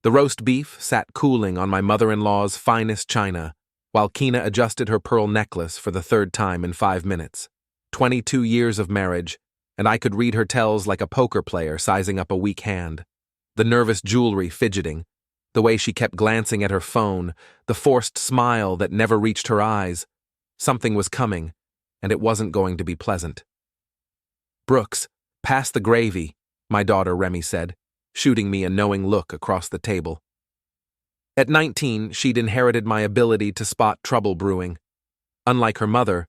The roast beef sat cooling on my mother-in-law's finest china, while Kina adjusted her pearl necklace for the third time in 5 minutes. 22 years of marriage, and I could read her tells like a poker player sizing up a weak hand. The nervous jewelry fidgeting, the way she kept glancing at her phone, the forced smile that never reached her eyes. Something was coming, and it wasn't going to be pleasant. "Brooks, pass the gravy," my daughter Remy said, shooting me a knowing look across the table. At 19, she'd inherited my ability to spot trouble brewing. Unlike her mother,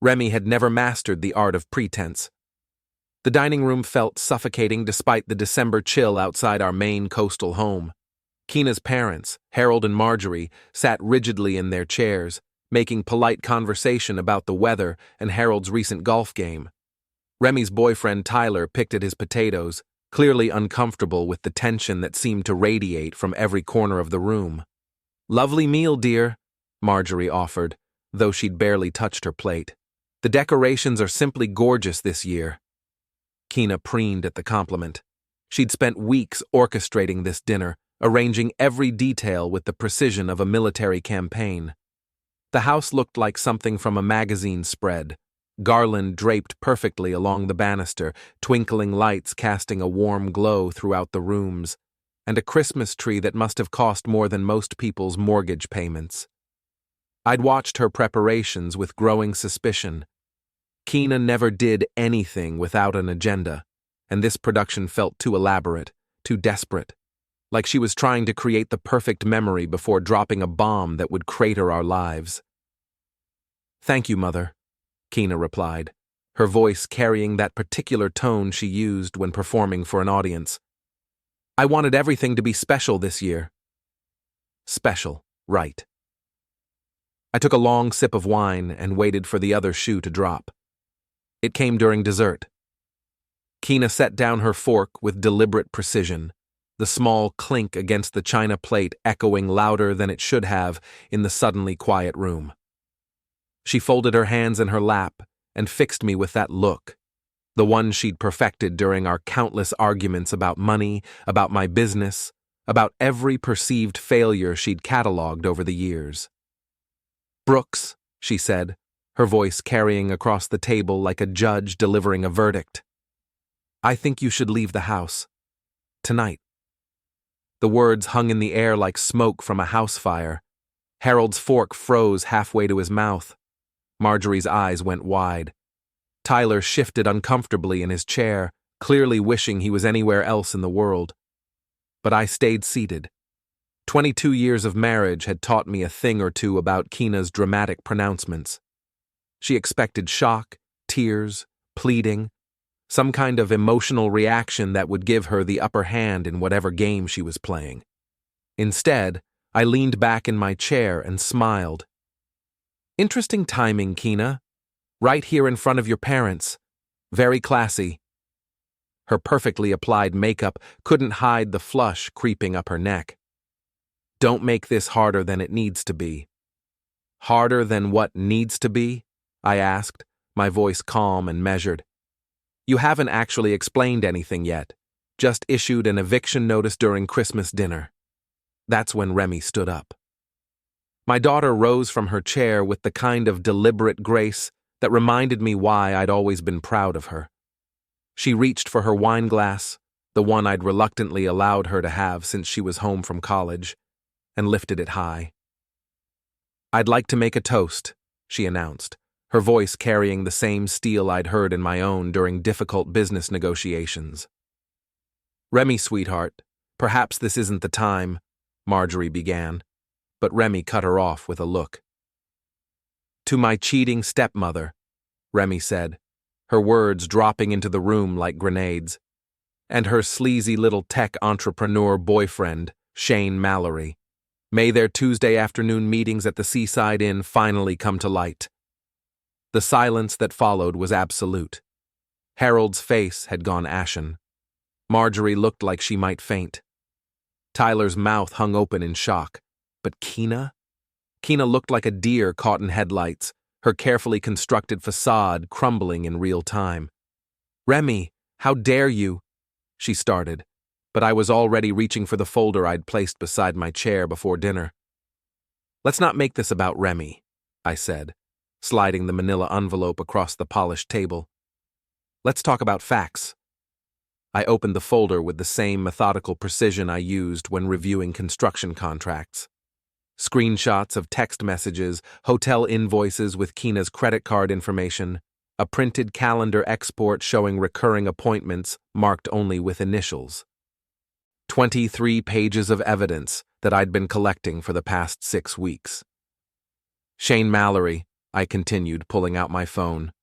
Remy had never mastered the art of pretense. The dining room felt suffocating despite the December chill outside our main coastal home. Kina's parents, Harold and Marjorie, sat rigidly in their chairs, making polite conversation about the weather and Harold's recent golf game. Remy's boyfriend Tyler picked at his potatoes, clearly uncomfortable with the tension that seemed to radiate from every corner of the room. "Lovely meal, dear," Marjorie offered, though she'd barely touched her plate. "The decorations are simply gorgeous this year." Kina preened at the compliment. She'd spent weeks orchestrating this dinner, arranging every detail with the precision of a military campaign. The house looked like something from a magazine spread, garland draped perfectly along the banister, twinkling lights casting a warm glow throughout the rooms, and a Christmas tree that must have cost more than most people's mortgage payments. I'd watched her preparations with growing suspicion. Kina never did anything without an agenda, and this production felt too elaborate, too desperate, like she was trying to create the perfect memory before dropping a bomb that would crater our lives. "Thank you, Mother," Kina replied, her voice carrying that particular tone she used when performing for an audience. "I wanted everything to be special this year." Special, right. I took a long sip of wine and waited for the other shoe to drop. It came during dessert. Kina set down her fork with deliberate precision, the small clink against the china plate echoing louder than it should have in the suddenly quiet room. She folded her hands in her lap and fixed me with that look, the one she'd perfected during our countless arguments about money, about my business, about every perceived failure she'd cataloged over the years. "Brooks," she said, her voice carrying across the table like a judge delivering a verdict, "I think you should leave the house. Tonight." The words hung in the air like smoke from a house fire. Harold's fork froze halfway to his mouth. Marjorie's eyes went wide. Tyler shifted uncomfortably in his chair, clearly wishing he was anywhere else in the world. But I stayed seated. 22 years of marriage had taught me a thing or two about Kina's dramatic pronouncements. She expected shock, tears, pleading, some kind of emotional reaction that would give her the upper hand in whatever game she was playing. Instead, I leaned back in my chair and smiled. "Interesting timing, Kina. Right here in front of your parents. Very classy." Her perfectly applied makeup couldn't hide the flush creeping up her neck. "Don't make this harder than it needs to be." "Harder than what needs to be?" I asked, my voice calm and measured. "You haven't actually explained anything yet, just issued an eviction notice during Christmas dinner." That's when Remy stood up. My daughter rose from her chair with the kind of deliberate grace that reminded me why I'd always been proud of her. She reached for her wine glass, the one I'd reluctantly allowed her to have since she was home from college, and lifted it high. "I'd like to make a toast," she announced, her voice carrying the same steel I'd heard in my own during difficult business negotiations. "Remy, sweetheart, perhaps this isn't the time," Marjorie began, but Remy cut her off with a look. "To my cheating stepmother," Remy said, her words dropping into the room like grenades, "and her sleazy little tech entrepreneur boyfriend, Shane Mallory. May their Tuesday afternoon meetings at the Seaside Inn finally come to light." The silence that followed was absolute. Harold's face had gone ashen. Marjorie looked like she might faint. Tyler's mouth hung open in shock. But Kina? Kina looked like a deer caught in headlights, her carefully constructed facade crumbling in real time. "Remy, how dare you?" she started, but I was already reaching for the folder I'd placed beside my chair before dinner. "Let's not make this about Remy," I said, sliding the manila envelope across the polished table. "Let's talk about facts." I opened the folder with the same methodical precision I used when reviewing construction contracts. Screenshots of text messages, hotel invoices with Keena's credit card information, a printed calendar export showing recurring appointments marked only with initials. 23 pages of evidence that I'd been collecting for the past 6 weeks. Shane Mallory, I continued, pulling out my phone.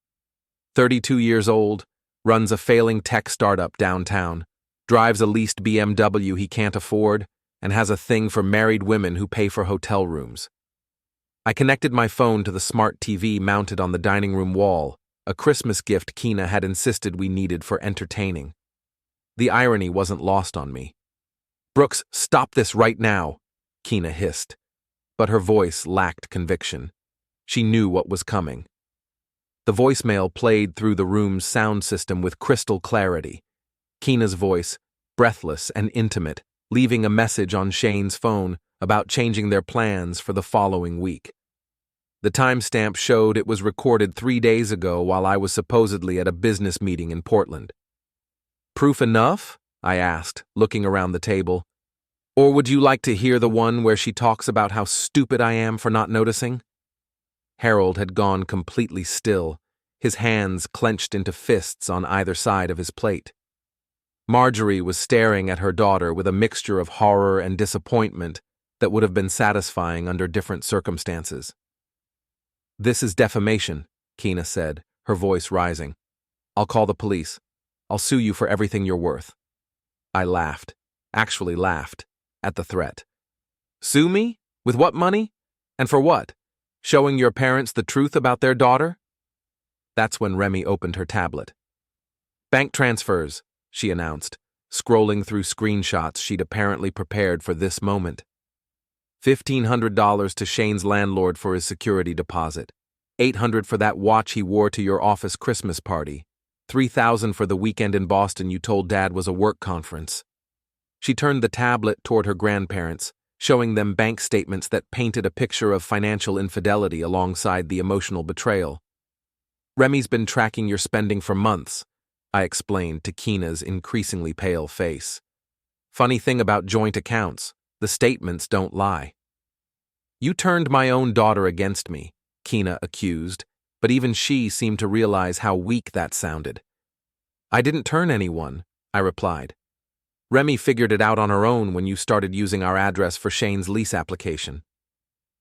32 years old, runs a failing tech startup downtown, drives a leased BMW he can't afford, and has a thing for married women who pay for hotel rooms. I connected my phone to the smart TV mounted on the dining room wall, a Christmas gift Keena had insisted we needed for entertaining. The irony wasn't lost on me. "Brooks, stop this right now," Keena hissed, but her voice lacked conviction. She knew what was coming. The voicemail played through the room's sound system with crystal clarity. Keena's voice, breathless and intimate, leaving a message on Shane's phone about changing their plans for the following week. The timestamp showed it was recorded 3 days ago while I was supposedly at a business meeting in Portland. "Proof enough?" I asked, looking around the table. "Or would you like to hear the one where she talks about how stupid I am for not noticing?" Harold had gone completely still, his hands clenched into fists on either side of his plate. Marjorie was staring at her daughter with a mixture of horror and disappointment that would have been satisfying under different circumstances. "This is defamation," Keena said, her voice rising. "I'll call the police. I'll sue you for everything you're worth." I laughed, actually laughed, at the threat. "Sue me? With what money? And for what? Showing your parents the truth about their daughter?" That's when Remy opened her tablet. "Bank transfers," she announced, scrolling through screenshots she'd apparently prepared for this moment. $1,500 to Shane's landlord for his security deposit, $800 for that watch he wore to your office Christmas party, $3,000 for the weekend in Boston you told Dad was a work conference. She turned the tablet toward her grandparents, showing them bank statements that painted a picture of financial infidelity alongside the emotional betrayal. "Remy's been tracking your spending for months," I explained to Keena's increasingly pale face. "Funny thing about joint accounts, the statements don't lie." "You turned my own daughter against me," Keena accused, but even she seemed to realize how weak that sounded. "I didn't turn anyone," I replied. "Remy figured it out on her own when you started using our address for Shane's lease application.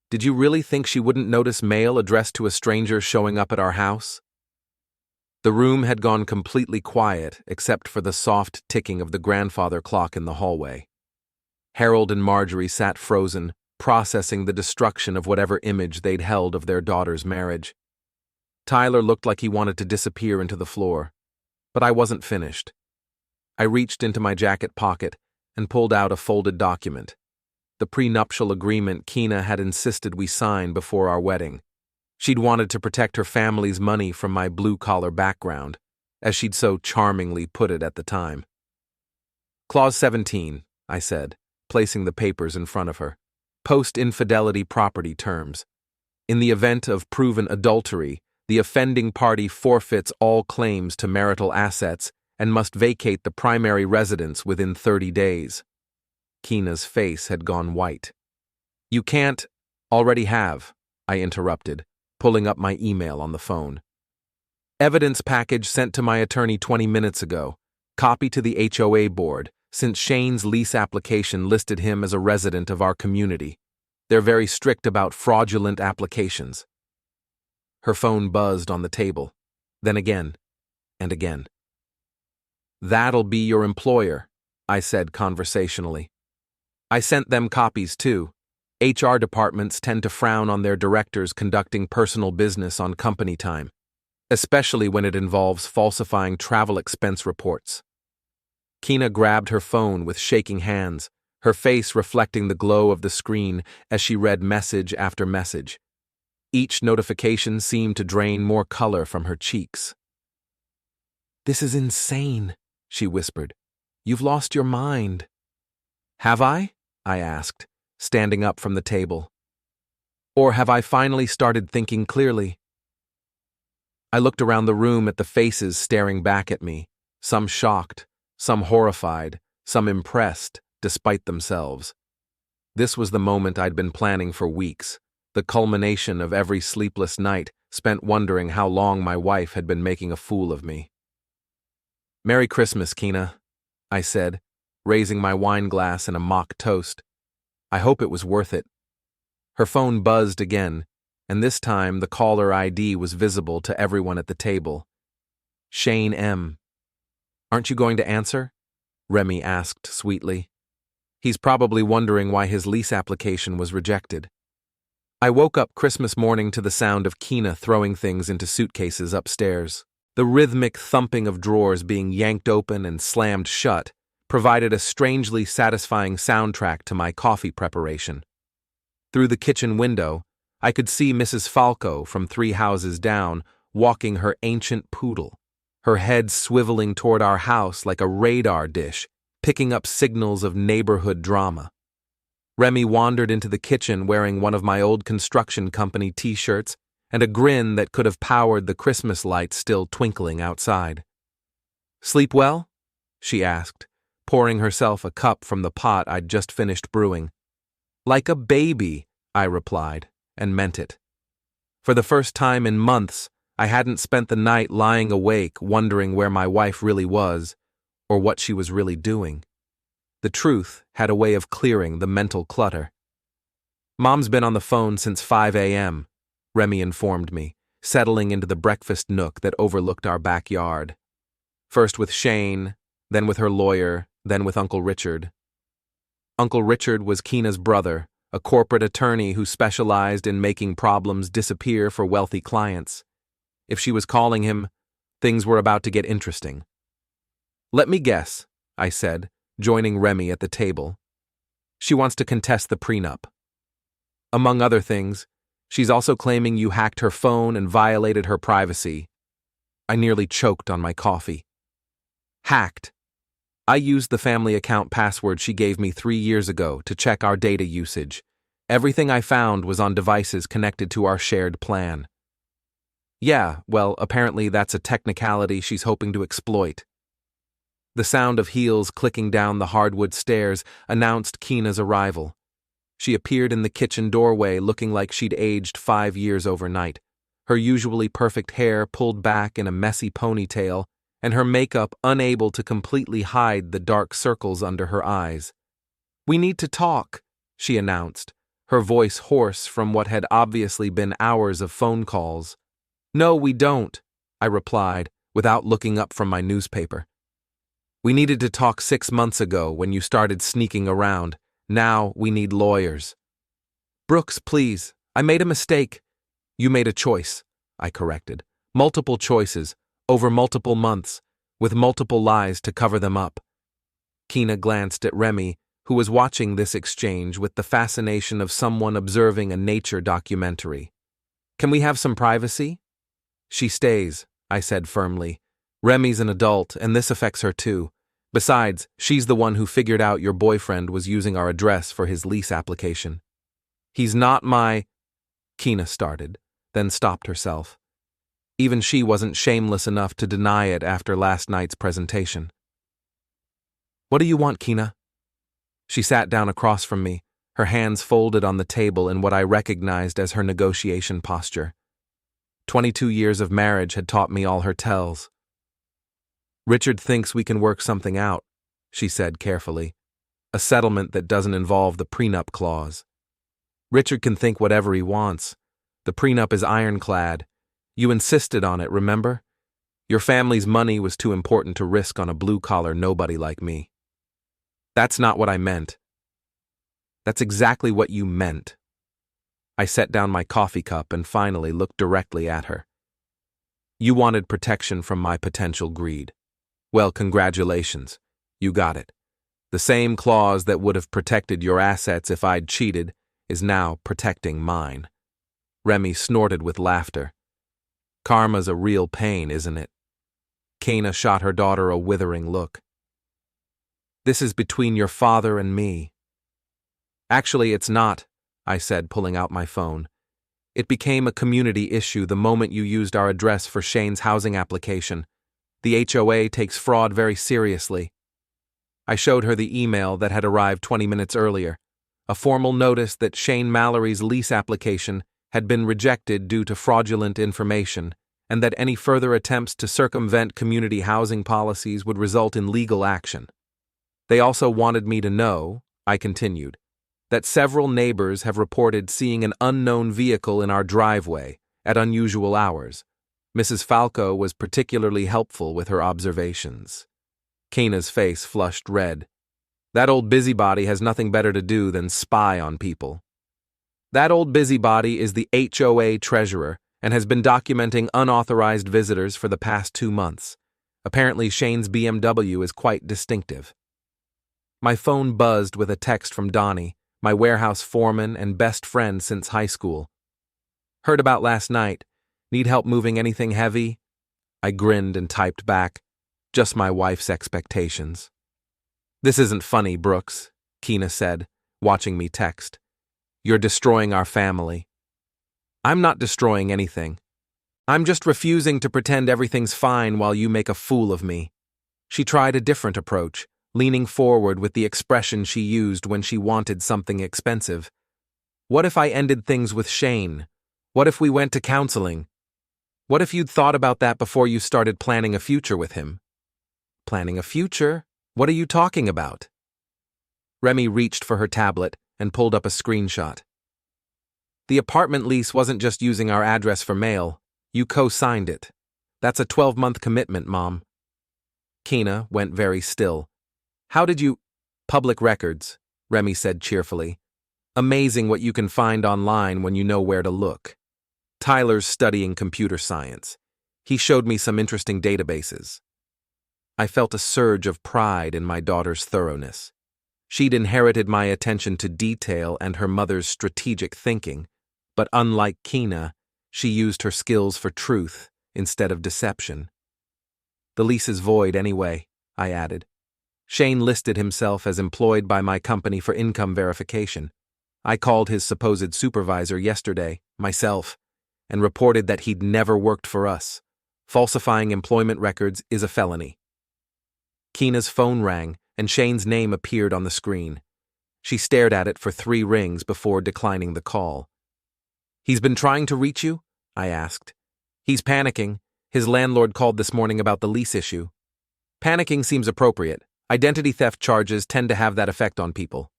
Did you really think she wouldn't notice mail addressed to a stranger showing up at our house?" The room had gone completely quiet except for the soft ticking of the grandfather clock in the hallway. Harold and Marjorie sat frozen, processing the destruction of whatever image they'd held of their daughter's marriage. Tyler looked like he wanted to disappear into the floor, but I wasn't finished. I reached into my jacket pocket and pulled out a folded document, the prenuptial agreement Keena had insisted we sign before our wedding. She'd wanted to protect her family's money from my blue-collar background, as she'd so charmingly put it at the time. "Clause 17, I said, placing the papers in front of her. "Post-infidelity property terms. In the event of proven adultery, the offending party forfeits all claims to marital assets and must vacate the primary residence within 30 days. Keena's face had gone white. "You can't already have," I interrupted, pulling up my email on the phone. "Evidence package sent to my attorney 20 minutes ago. Copy to the HOA board, since Shane's lease application listed him as a resident of our community. They're very strict about fraudulent applications." Her phone buzzed on the table, then again, and again. "That'll be your employer," I said conversationally. "I sent them copies too. HR departments tend to frown on their directors conducting personal business on company time, especially when it involves falsifying travel expense reports." Keena grabbed her phone with shaking hands, her face reflecting the glow of the screen as she read message after message. Each notification seemed to drain more color from her cheeks. "This is insane," she whispered. You've lost your mind." "Have I?" I asked, standing up from the table. "Or have I finally started thinking clearly?" I looked around the room at the faces staring back at me, some shocked, some horrified, some impressed, despite themselves. This was the moment I'd been planning for weeks, the culmination of every sleepless night spent wondering how long my wife had been making a fool of me. "Merry Christmas, Kina," I said, raising my wine glass in a mock toast. I hope it was worth it. Her phone buzzed again, and this time the caller ID was visible to everyone at the table. Shane M. "Aren't you going to answer?" Remy asked sweetly. He's probably wondering why his lease application was rejected. I woke up Christmas morning to the sound of Kina throwing things into suitcases upstairs. The rhythmic thumping of drawers being yanked open and slammed shut provided a strangely satisfying soundtrack to my coffee preparation. Through the kitchen window, I could see Mrs. Falco from 3 houses down walking her ancient poodle, her head swiveling toward our house like a radar dish, picking up signals of neighborhood drama. Remy wandered into the kitchen wearing one of my old construction company t-shirts and a grin that could have powered the Christmas lights still twinkling outside. "Sleep well?" she asked, pouring herself a cup from the pot I'd just finished brewing. "Like a baby," I replied, and meant it. For the first time in months, I hadn't spent the night lying awake wondering where my wife really was, or what she was really doing. The truth had a way of clearing the mental clutter. "Mom's been on the phone since 5 a.m., Remy informed me, settling into the breakfast nook that overlooked our backyard. First with Shane, then with her lawyer, then with Uncle Richard. Uncle Richard was Kina's brother, a corporate attorney who specialized in making problems disappear for wealthy clients. If she was calling him, things were about to get interesting. "Let me guess," I said, joining Remy at the table. "She wants to contest the prenup. Among other things, she's also claiming you hacked her phone and violated her privacy." I nearly choked on my coffee. "Hacked. I used the family account password she gave me 3 years ago to check our data usage. Everything I found was on devices connected to our shared plan." "Yeah, well, apparently that's a technicality she's hoping to exploit." The sound of heels clicking down the hardwood stairs announced Kina's arrival. She appeared in the kitchen doorway looking like she'd aged 5 years overnight, her usually perfect hair pulled back in a messy ponytail, and her makeup unable to completely hide the dark circles under her eyes. "We need to talk," she announced, her voice hoarse from what had obviously been hours of phone calls. "No, we don't," I replied, without looking up from my newspaper. "We needed to talk 6 months ago when you started sneaking around. Now we need lawyers." "Brooks, please, I made a mistake." "You made a choice," I corrected. "Multiple choices, over multiple months, with multiple lies to cover them up." Kina glanced at Remy, who was watching this exchange with the fascination of someone observing a nature documentary. "Can we have some privacy?" "She stays," I said firmly. "Remy's an adult, and this affects her too. Besides, she's the one who figured out your boyfriend was using our address for his lease application." "He's not my—" Kina started, then stopped herself. Even she wasn't shameless enough to deny it after last night's presentation. "What do you want, Kina?" She sat down across from me, her hands folded on the table in what I recognized as her negotiation posture. 22 years of marriage had taught me all her tells. "Richard thinks we can work something out," she said carefully. "A settlement that doesn't involve the prenup clause. Richard can think whatever he wants. The prenup is ironclad. You insisted on it, remember? Your family's money was too important to risk on a blue-collar nobody like me." "That's not what I meant." "That's exactly what you meant." I set down my coffee cup and finally looked directly at her. "You wanted protection from my potential greed. Well, congratulations. You got it. The same clause that would have protected your assets if I'd cheated is now protecting mine." Remy snorted with laughter. "Karma's a real pain, isn't it?" Kina shot her daughter a withering look. This is between your father and me. Actually, it's not, I said, pulling out my phone. It became a community issue the moment you used our address for Shane's housing application. The HOA takes fraud very seriously. I showed her the email that had arrived 20 minutes earlier, a formal notice that Shane Mallory's lease application had been rejected due to fraudulent information, and that any further attempts to circumvent community housing policies would result in legal action. They also wanted me to know, I continued, that several neighbors have reported seeing an unknown vehicle in our driveway at unusual hours. Mrs. Falco was particularly helpful with her observations. Keena's face flushed red. That old busybody has nothing better to do than spy on people. That old busybody is the HOA treasurer and has been documenting unauthorized visitors for the past 2 months. Apparently, Shane's BMW is quite distinctive. My phone buzzed with a text from Donnie, my warehouse foreman and best friend since high school. Heard about last night. Need help moving anything heavy? I grinned and typed back, just my wife's expectations. This isn't funny, Brooks, Keena said, watching me text. You're destroying our family. I'm not destroying anything. I'm just refusing to pretend everything's fine while you make a fool of me. She tried a different approach, leaning forward with the expression she used when she wanted something expensive. What if I ended things with Shane? What if we went to counseling? What if you'd thought about that before you started planning a future with him? Planning a future? What are you talking about? Remy reached for her tablet and pulled up a screenshot. The apartment lease wasn't just using our address for mail. You co-signed it. That's a 12-month commitment, Mom. Keena went very still. How did you— Public records, Remy said cheerfully. Amazing what you can find online when you know where to look. Tyler's studying computer science. He showed me some interesting databases. I felt a surge of pride in my daughter's thoroughness. She'd inherited my attention to detail and her mother's strategic thinking, but unlike Keena, she used her skills for truth instead of deception. The lease is void anyway, I added. Shane listed himself as employed by my company for income verification. I called his supposed supervisor yesterday, myself, and reported that he'd never worked for us. Falsifying employment records is a felony. Keena's phone rang, and Shane's name appeared on the screen. She stared at it for 3 rings before declining the call. He's been trying to reach you? I asked. He's panicking. His landlord called this morning about the lease issue. Panicking seems appropriate. Identity theft charges tend to have that effect on people.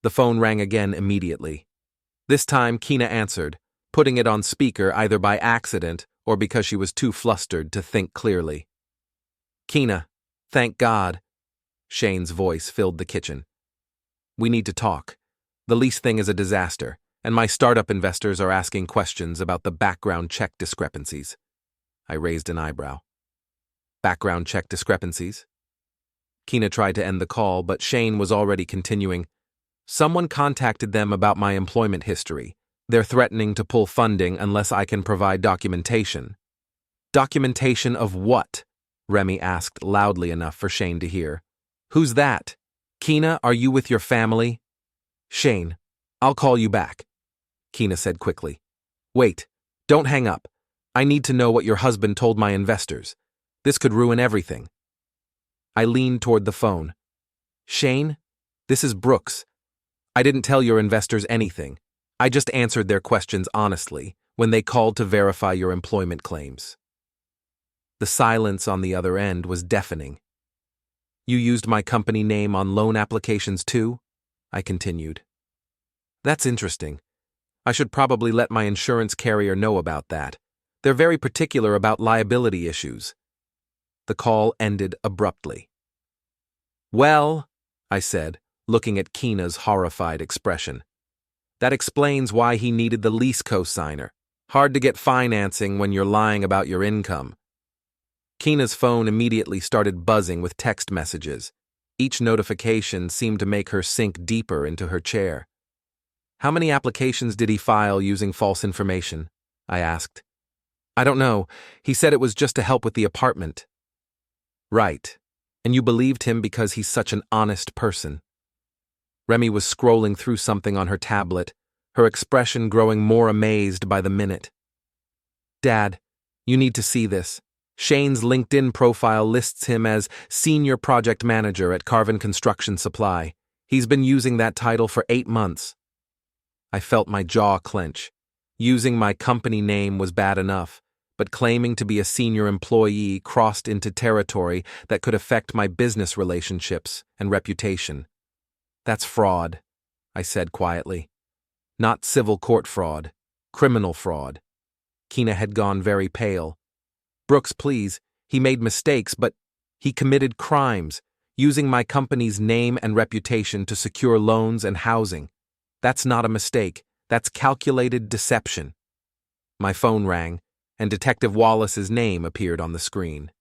The phone rang again immediately. This time, Keena answered, putting it on speaker either by accident or because she was too flustered to think clearly. Keena, thank God. Shane's voice filled the kitchen. We need to talk. The lease thing is a disaster, and my startup investors are asking questions about the background check discrepancies. I raised an eyebrow. Background check discrepancies? Keena tried to end the call, but Shane was already continuing. Someone contacted them about my employment history. They're threatening to pull funding unless I can provide documentation. Documentation of what? Remy asked loudly enough for Shane to hear. Who's that? Keena, are you with your family? Shane, I'll call you back, Keena said quickly. Wait, don't hang up. I need to know what your husband told my investors. This could ruin everything. I leaned toward the phone. Shane, this is Brooks. I didn't tell your investors anything. I just answered their questions honestly when they called to verify your employment claims. The silence on the other end was deafening. You used my company name on loan applications too? I continued. That's interesting. I should probably let my insurance carrier know about that. They're very particular about liability issues. The call ended abruptly. Well, I said, looking at Keena's horrified expression. That explains why he needed the lease co-signer. Hard to get financing when you're lying about your income. Keena's phone immediately started buzzing with text messages. Each notification seemed to make her sink deeper into her chair. How many applications did he file using false information? I asked. I don't know. He said it was just to help with the apartment. Right. And you believed him because he's such an honest person. Remy was scrolling through something on her tablet, her expression growing more amazed by the minute. Dad, you need to see this. Shane's LinkedIn profile lists him as Senior Project Manager at Carven Construction Supply. He's been using that title for 8 months. I felt my jaw clench. Using my company name was bad enough, but claiming to be a senior employee crossed into territory that could affect my business relationships and reputation. That's fraud, I said quietly. Not civil court fraud, criminal fraud. Keena had gone very pale. Brooks, please, he made mistakes, but he committed crimes, using my company's name and reputation to secure loans and housing. That's not a mistake, that's calculated deception. My phone rang, and Detective Wallace's name appeared on the screen.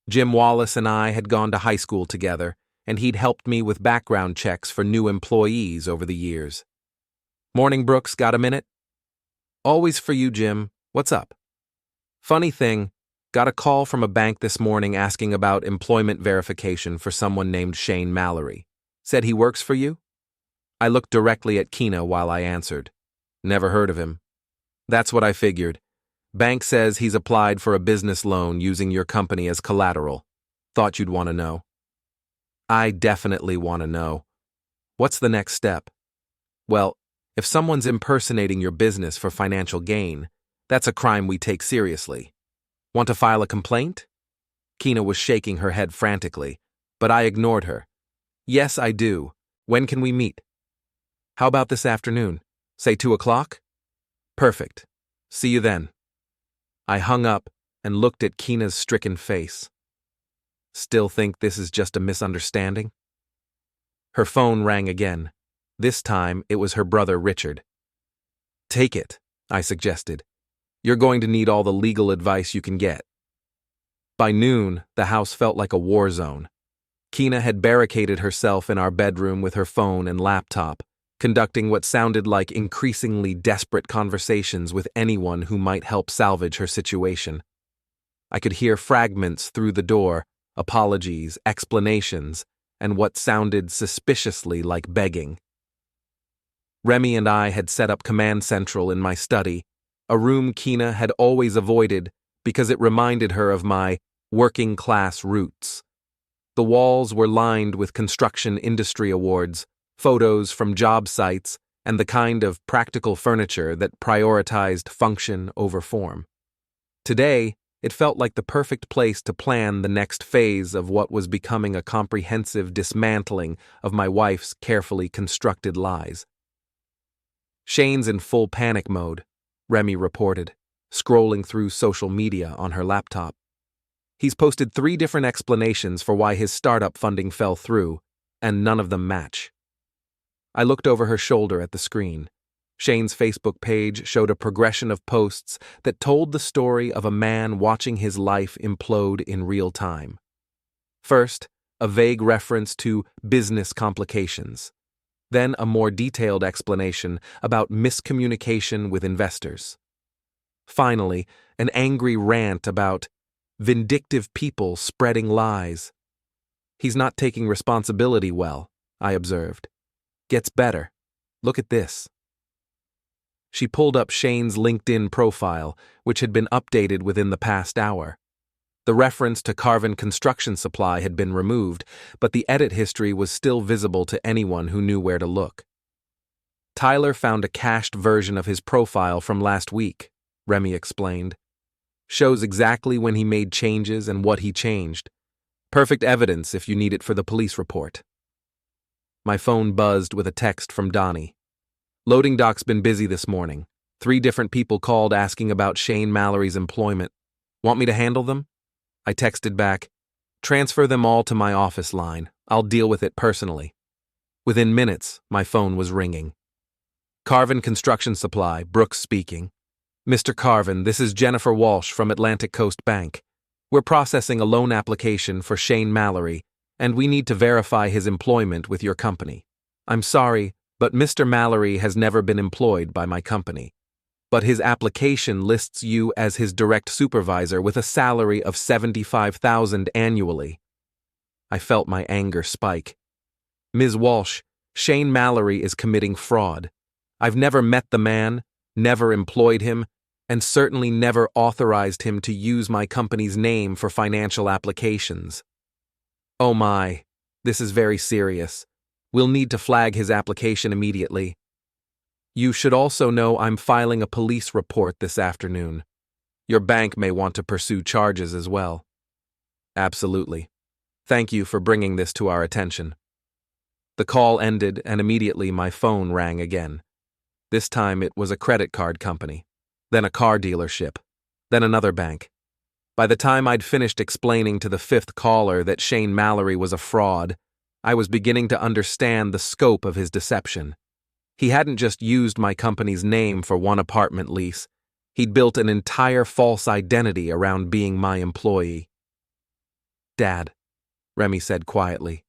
Jim Wallace and I had gone to high school together, and he'd helped me with background checks for new employees over the years. Morning, Brooks, got a minute? Always for you, Jim. What's up? Funny thing, got a call from a bank this morning asking about employment verification for someone named Shane Mallory. Said he works for you? I looked directly at Keena while I answered. Never heard of him. That's what I figured. Bank says he's applied for a business loan using your company as collateral. Thought you'd want to know. I definitely want to know. What's the next step? Well, if someone's impersonating your business for financial gain, that's a crime we take seriously. Want to file a complaint? Keena was shaking her head frantically, but I ignored her. Yes, I do. When can we meet? How about this afternoon? Say 2 o'clock? Perfect. See you then. I hung up and looked at Keena's stricken face. Still think this is just a misunderstanding? Her phone rang again. This time it was her brother Richard. Take it, I suggested. You're going to need all the legal advice you can get. By noon, the house felt like a war zone. Keena had barricaded herself in our bedroom with her phone and laptop, conducting what sounded like increasingly desperate conversations with anyone who might help salvage her situation. I could hear fragments through the door, apologies, explanations, and what sounded suspiciously like begging. Remy and I had set up command central in my study, a room Keena had always avoided because it reminded her of my working-class roots. The walls were lined with construction industry awards, photos from job sites, and the kind of practical furniture that prioritized function over form. Today, it felt like the perfect place to plan the next phase of what was becoming a comprehensive dismantling of my wife's carefully constructed lies. Shane's in full panic mode, Remy reported, scrolling through social media on her laptop. He's posted 3 different explanations for why his startup funding fell through, and none of them match. I looked over her shoulder at the screen. Shane's Facebook page showed a progression of posts that told the story of a man watching his life implode in real time. First, a vague reference to business complications. Then a more detailed explanation about miscommunication with investors. Finally, an angry rant about vindictive people spreading lies. He's not taking responsibility well, I observed. Gets better. Look at this. She pulled up Shane's LinkedIn profile, which had been updated within the past hour. The reference to Carven Construction Supply had been removed, but the edit history was still visible to anyone who knew where to look. Tyler found a cached version of his profile from last week, Remy explained. Shows exactly when he made changes and what he changed. Perfect evidence if you need it for the police report. My phone buzzed with a text from Donnie. Loading dock's been busy this morning. 3 different people called asking about Shane Mallory's employment. Want me to handle them? I texted back, transfer them all to my office line. I'll deal with it personally. Within minutes, my phone was ringing. Carven Construction Supply, Brooks speaking. Mr. Carven, this is Jennifer Walsh from Atlantic Coast Bank. We're processing a loan application for Shane Mallory, and we need to verify his employment with your company. I'm sorry, but Mr. Mallory has never been employed by my company. But his application lists you as his direct supervisor with a salary of $75,000 annually. I felt my anger spike. Ms. Walsh, Shane Mallory is committing fraud. I've never met the man, never employed him, and certainly never authorized him to use my company's name for financial applications. Oh my, this is very serious. We'll need to flag his application immediately. You should also know I'm filing a police report this afternoon. Your bank may want to pursue charges as well. Absolutely. Thank you for bringing this to our attention. The call ended and immediately my phone rang again. This time it was a credit card company, then a car dealership, then another bank. By the time I'd finished explaining to the fifth caller that Shane Mallory was a fraud, I was beginning to understand the scope of his deception. He hadn't just used my company's name for one apartment lease. He'd built an entire false identity around being my employee. Dad, Remy said quietly,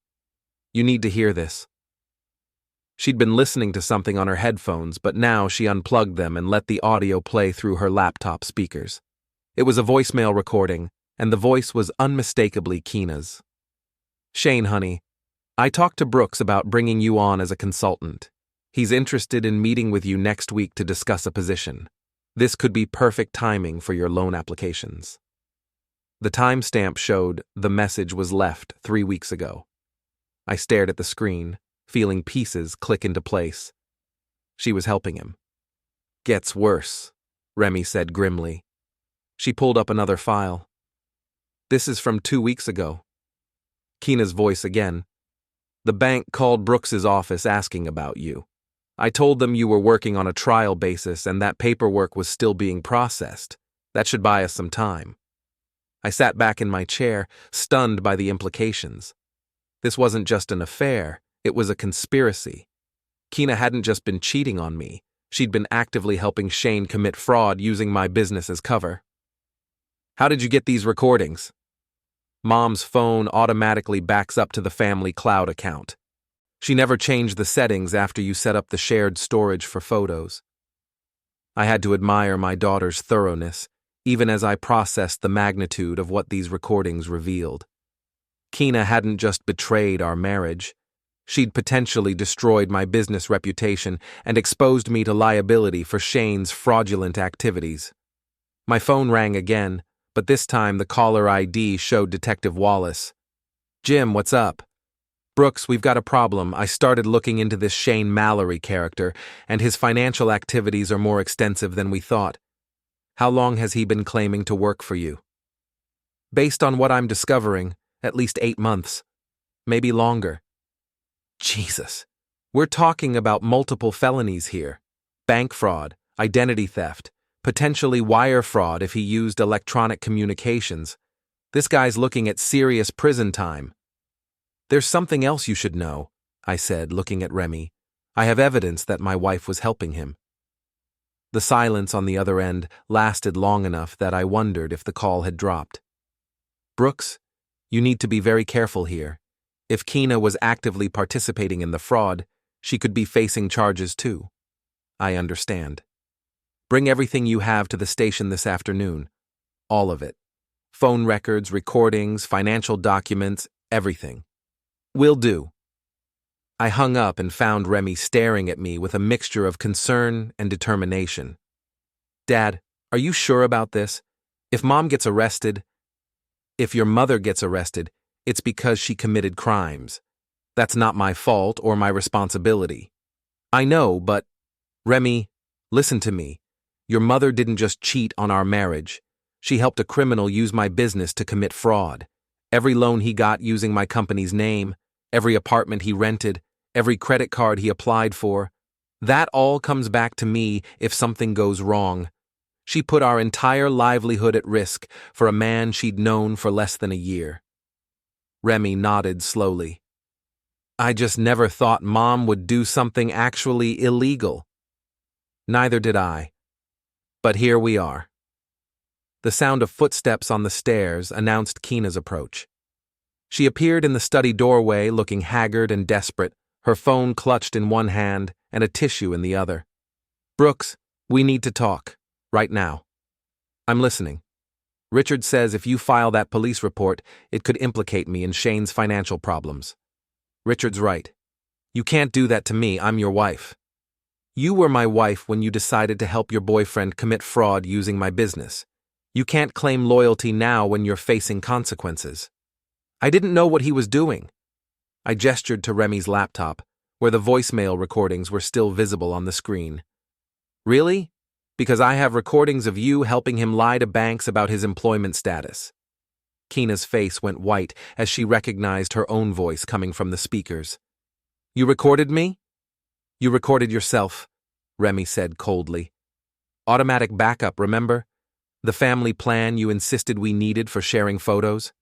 you need to hear this. She'd been listening to something on her headphones, but now she unplugged them and let the audio play through her laptop speakers. It was a voicemail recording, and the voice was unmistakably Keena's. Shane, honey, I talked to Brooks about bringing you on as a consultant. He's interested in meeting with you next week to discuss a position. This could be perfect timing for your loan applications. The timestamp showed the message was left 3 weeks ago. I stared at the screen, feeling pieces click into place. She was helping him. Gets worse, Remy said grimly. She pulled up another file. This is from 2 weeks ago. Keena's voice again. The bank called Brooks's office asking about you. I told them you were working on a trial basis and that paperwork was still being processed. That should buy us some time. I sat back in my chair, stunned by the implications. This wasn't just an affair, it was a conspiracy. Keena hadn't just been cheating on me, she'd been actively helping Shane commit fraud using my business as cover. How did you get these recordings? Mom's phone automatically backs up to the family cloud account. She never changed the settings after you set up the shared storage for photos. I had to admire my daughter's thoroughness, even as I processed the magnitude of what these recordings revealed. Keena hadn't just betrayed our marriage. She'd potentially destroyed my business reputation and exposed me to liability for Shane's fraudulent activities. My phone rang again, but this time the caller ID showed Detective Wallace. Jim, what's up? Brooks, we've got a problem. I started looking into this Shane Mallory character, and his financial activities are more extensive than we thought. How long has he been claiming to work for you? Based on what I'm discovering, at least 8 months. Maybe longer. Jesus. We're talking about multiple felonies here. Bank fraud, identity theft, potentially wire fraud if he used electronic communications. This guy's looking at serious prison time. There's something else you should know, I said, looking at Remy. I have evidence that my wife was helping him. The silence on the other end lasted long enough that I wondered if the call had dropped. Brooks, you need to be very careful here. If Keena was actively participating in the fraud, she could be facing charges too. I understand. Bring everything you have to the station this afternoon. All of it. Phone records, recordings, financial documents, everything. Will do. I hung up and found Remy staring at me with a mixture of concern and determination. Dad, are you sure about this? If Mom gets arrested, if your mother gets arrested, it's because she committed crimes. That's not my fault or my responsibility. I know, but Remy, listen to me. Your mother didn't just cheat on our marriage. She helped a criminal use my business to commit fraud. Every loan he got using my company's name, every apartment he rented, every credit card he applied for, that all comes back to me if something goes wrong. She put our entire livelihood at risk for a man she'd known for less than a year. Remy nodded slowly. I just never thought Mom would do something actually illegal. Neither did I. But here we are. The sound of footsteps on the stairs announced Keena's approach. She appeared in the study doorway looking haggard and desperate, her phone clutched in one hand and a tissue in the other. Brooks, we need to talk. Right now. I'm listening. Richard says if you file that police report, it could implicate me in Shane's financial problems. Richard's right. You can't do that to me, I'm your wife. You were my wife when you decided to help your boyfriend commit fraud using my business. You can't claim loyalty now when you're facing consequences. I didn't know what he was doing. I gestured to Remy's laptop, where the voicemail recordings were still visible on the screen. Really? Because I have recordings of you helping him lie to banks about his employment status. Keena's face went white as she recognized her own voice coming from the speakers. You recorded me? You recorded yourself, Remy said coldly. Automatic backup, remember? The family plan you insisted we needed for sharing photos?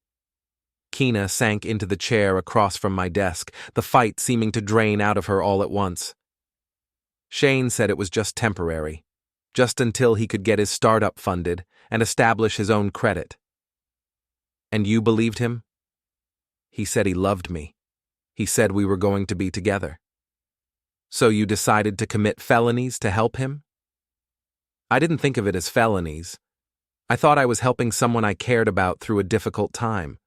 Keena sank into the chair across from my desk, the fight seeming to drain out of her all at once. Shane said it was just temporary, just until he could get his startup funded and establish his own credit. And you believed him? He said he loved me. He said we were going to be together. So you decided to commit felonies to help him? I didn't think of it as felonies. I thought I was helping someone I cared about through a difficult time.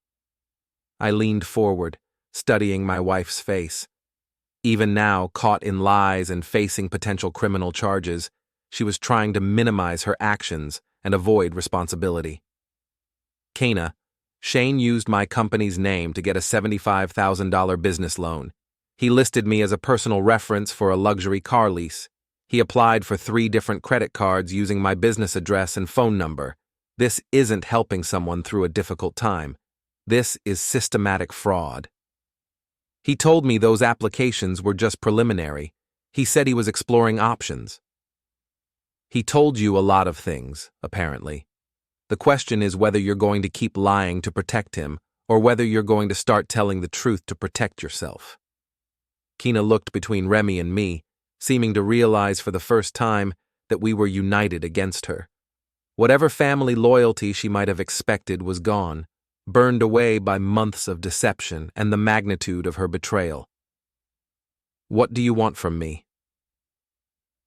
I leaned forward, studying my wife's face. Even now, caught in lies and facing potential criminal charges, she was trying to minimize her actions and avoid responsibility. Keena, Shane used my company's name to get a $75,000 business loan. He listed me as a personal reference for a luxury car lease. He applied for 3 different credit cards using my business address and phone number. This isn't helping someone through a difficult time. This is systematic fraud. He told me those applications were just preliminary. He said he was exploring options. He told you a lot of things, apparently. The question is whether you're going to keep lying to protect him, or whether you're going to start telling the truth to protect yourself. Keena looked between Remy and me, seeming to realize for the first time that we were united against her. Whatever family loyalty she might have expected was gone, burned away by months of deception and the magnitude of her betrayal. What do you want from me?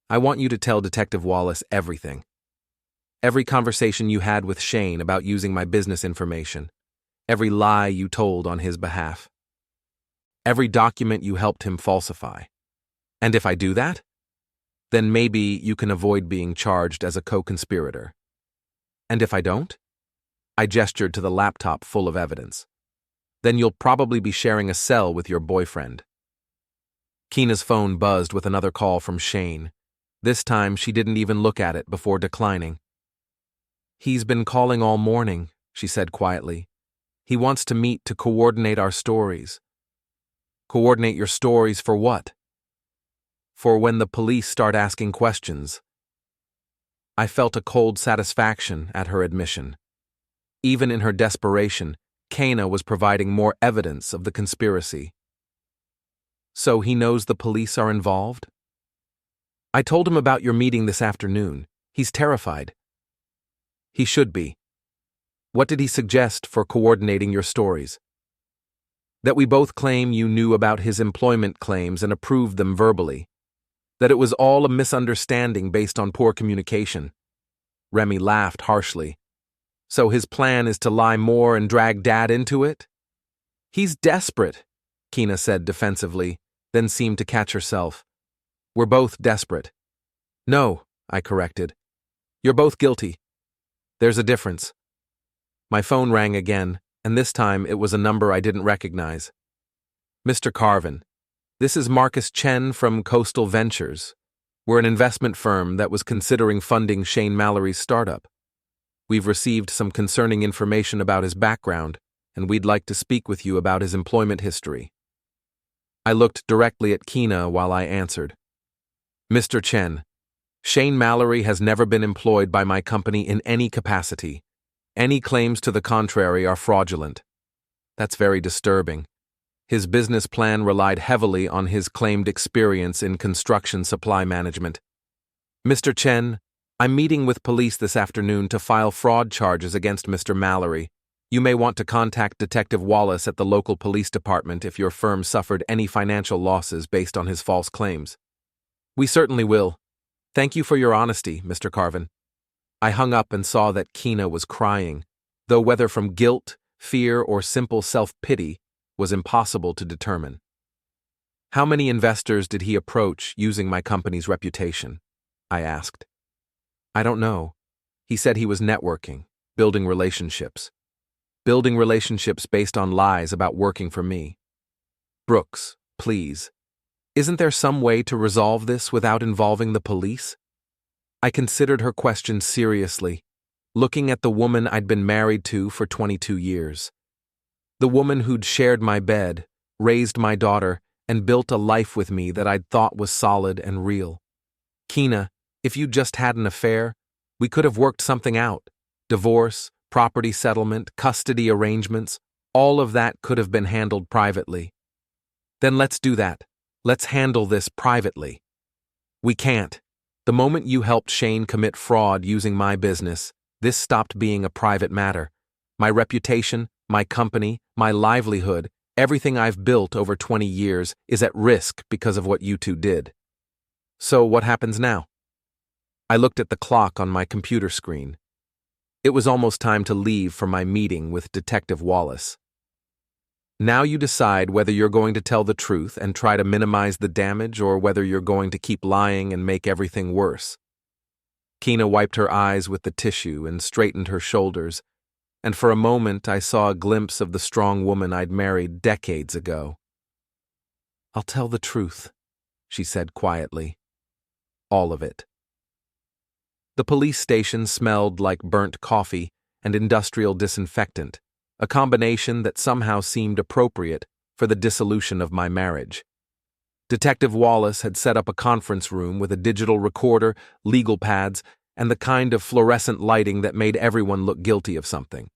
I want you to tell Detective Wallace everything. Every conversation you had with Shane about using my business information. Every lie you told on his behalf. Every document you helped him falsify. And if I do that, then maybe you can avoid being charged as a co-conspirator. And if I don't? I gestured to the laptop full of evidence. Then you'll probably be sharing a cell with your boyfriend. Keena's phone buzzed with another call from Shane. This time she didn't even look at it before declining. He's been calling all morning, she said quietly. He wants to meet to coordinate our stories. Coordinate your stories for what? For when the police start asking questions. I felt a cold satisfaction at her admission. Even in her desperation, Keena was providing more evidence of the conspiracy. So he knows the police are involved? I told him about your meeting this afternoon. He's terrified. He should be. What did he suggest for coordinating your stories? That we both claim you knew about his employment claims and approved them verbally. That it was all a misunderstanding based on poor communication. Remy laughed harshly. So his plan is to lie more and drag Dad into it? He's desperate, Keena said defensively, then seemed to catch herself. We're both desperate. No, I corrected. You're both guilty. There's a difference. My phone rang again, and this time it was a number I didn't recognize. Mr. Carven, this is Marcus Chen from Coastal Ventures. We're an investment firm that was considering funding Shane Mallory's startup. We've received some concerning information about his background, and we'd like to speak with you about his employment history. I looked directly at Keena while I answered. Mr. Chen, Shane Mallory has never been employed by my company in any capacity. Any claims to the contrary are fraudulent. That's very disturbing. His business plan relied heavily on his claimed experience in construction supply management. Mr. Chen, I'm meeting with police this afternoon to file fraud charges against Mr. Mallory. You may want to contact Detective Wallace at the local police department if your firm suffered any financial losses based on his false claims. We certainly will. Thank you for your honesty, Mr. Carven. I hung up and saw that Keena was crying, though whether from guilt, fear, or simple self-pity was impossible to determine. How many investors did he approach using my company's reputation? I asked. I don't know. He said he was networking, building relationships. Building relationships based on lies about working for me. Brooks, please. Isn't there some way to resolve this without involving the police? I considered her question seriously, looking at the woman I'd been married to for 22 years. The woman who'd shared my bed, raised my daughter, and built a life with me that I'd thought was solid and real. Keena, if you'd just had an affair, we could have worked something out. Divorce, property settlement, custody arrangements, all of that could have been handled privately. Then let's do that. Let's handle this privately. We can't. The moment you helped Shane commit fraud using my business, this stopped being a private matter. My reputation, my company, my livelihood, everything I've built over 20 years is at risk because of what you two did. So what happens now? I looked at the clock on my computer screen. It was almost time to leave for my meeting with Detective Wallace. Now you decide whether you're going to tell the truth and try to minimize the damage or whether you're going to keep lying and make everything worse. Keena wiped her eyes with the tissue and straightened her shoulders, and for a moment I saw a glimpse of the strong woman I'd married decades ago. I'll tell the truth, she said quietly. All of it. The police station smelled like burnt coffee and industrial disinfectant, a combination that somehow seemed appropriate for the dissolution of my marriage. Detective Wallace had set up a conference room with a digital recorder, legal pads, and the kind of fluorescent lighting that made everyone look guilty of something.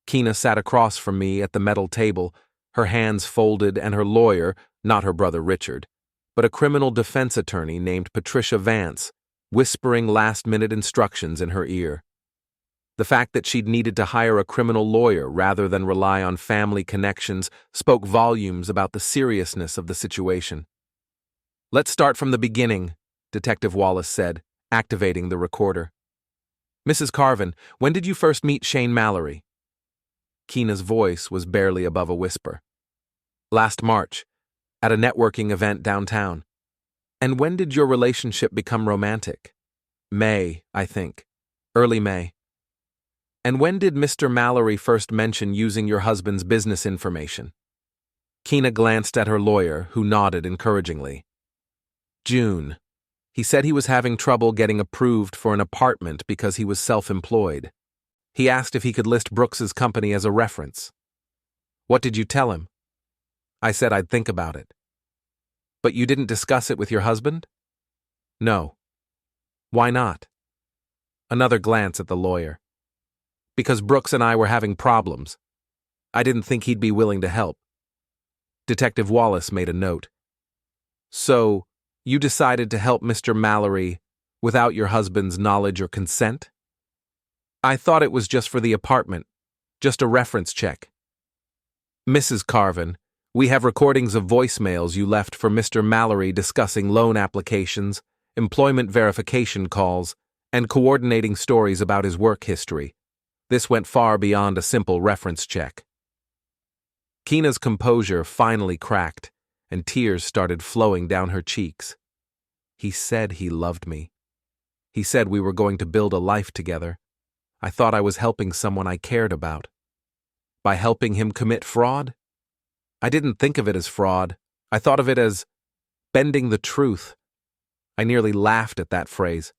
Keena sat across from me at the metal table, her hands folded, and her lawyer, not her brother Richard, but a criminal defense attorney named Patricia Vance, whispering last-minute instructions in her ear. The fact that she'd needed to hire a criminal lawyer rather than rely on family connections spoke volumes about the seriousness of the situation. Let's start from the beginning, Detective Wallace said, activating the recorder. Mrs. Carven, when did you first meet Shane Mallory? Keena's voice was barely above a whisper. Last March, at a networking event downtown. And when did your relationship become romantic? May, I think. Early May. And when did Mr. Mallory first mention using your husband's business information? Keena glanced at her lawyer, who nodded encouragingly. June. He said he was having trouble getting approved for an apartment because he was self-employed. He asked if he could list Brooks's company as a reference. What did you tell him? I said I'd think about it. But you didn't discuss it with your husband? No. Why not? Another glance at the lawyer. Because Brooks and I were having problems. I didn't think he'd be willing to help. Detective Wallace made a note. So, you decided to help Mr. Mallory without your husband's knowledge or consent? I thought it was just for the apartment, just a reference check. Mrs. Carven, we have recordings of voicemails you left for Mr. Mallory discussing loan applications, employment verification calls, and coordinating stories about his work history. This went far beyond a simple reference check. Keena's composure finally cracked, and tears started flowing down her cheeks. He said he loved me. He said we were going to build a life together. I thought I was helping someone I cared about. By helping him commit fraud? I didn't think of it as fraud. I thought of it as bending the truth. I nearly laughed at that phrase.